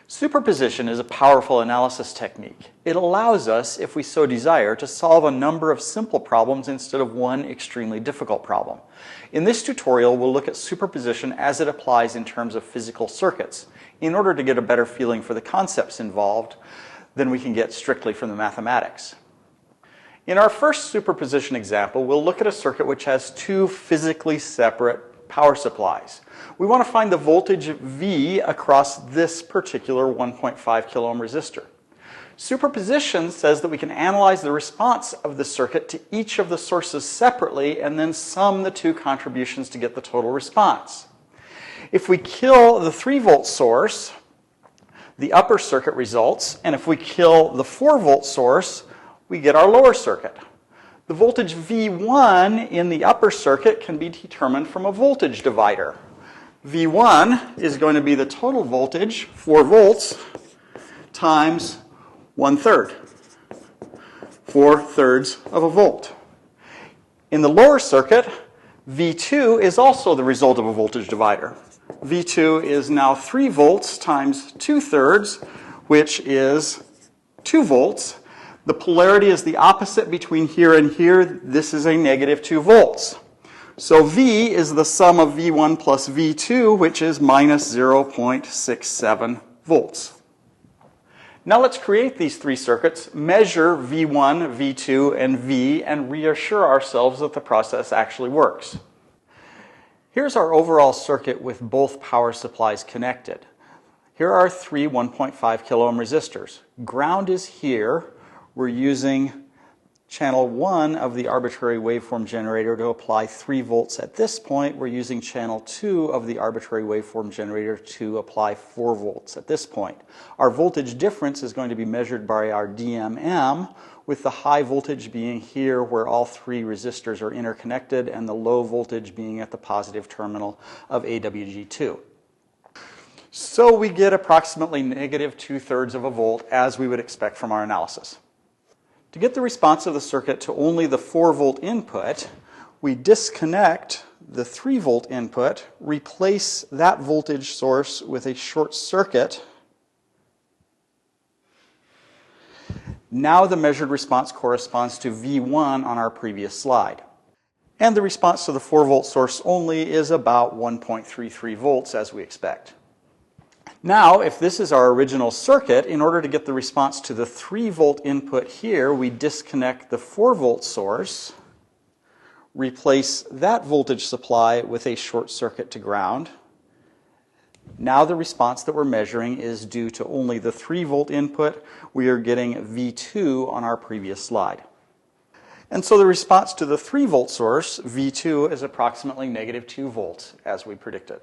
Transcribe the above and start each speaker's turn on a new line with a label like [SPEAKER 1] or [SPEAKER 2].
[SPEAKER 1] Superposition is a powerful analysis technique. It allows us, if we so desire, to solve a number of simple problems instead of one extremely difficult problem. In this tutorial, we'll look at superposition as it applies in terms of physical circuits, in order to get a better feeling for the concepts involved than we can get strictly from the mathematics. In our first superposition example, we'll look at a circuit which has two physically separate power supplies. We want to find the voltage V across this particular 1.5 kilo ohm resistor. Superposition says that we can analyze the response of the circuit to each of the sources separately and then sum the two contributions to get the total response. If we kill the 3-volt source, the upper circuit results, and if we kill the 4-volt source, we get our lower circuit. The voltage V1 in the upper circuit can be determined from a voltage divider. V1 is going to be the total voltage, 4 volts, times 1/3, 4/3 of a volt. In the lower circuit, V2 is also the result of a voltage divider. V2 is now 3 volts times 2/3, which is 2 volts. The polarity is the opposite between here and here. This is a negative 2 volts. So V is the sum of V1 plus V2, which is minus 0.67 volts. Now let's create these three circuits, measure V1, V2, and V, and reassure ourselves that the process actually works. Here's our overall circuit with both power supplies connected. Here are three 1.5 kilo ohm resistors. Ground is here. We're using channel 1 of the arbitrary waveform generator to apply 3 volts at this point. We're using channel 2 of the arbitrary waveform generator to apply 4 volts at this point. Our voltage difference is going to be measured by our DMM, with the high voltage being here where all three resistors are interconnected and the low voltage being at the positive terminal of AWG2. So we get approximately negative 2/3 of a volt, as we would expect from our analysis. To get the response of the circuit to only the 4-volt input, we disconnect the 3-volt input, replace that voltage source with a short circuit. Now the measured response corresponds to V1 on our previous slide. And the response to the 4-volt source only is about 1.33 volts, as we expect. Now, if this is our original circuit, in order to get the response to the 3-volt input here, we disconnect the 4-volt source, replace that voltage supply with a short circuit to ground. Now the response that we're measuring is due to only the 3-volt input. We are getting V2 on our previous slide. And so the response to the 3-volt source, V2, is approximately negative 2 volts, as we predicted.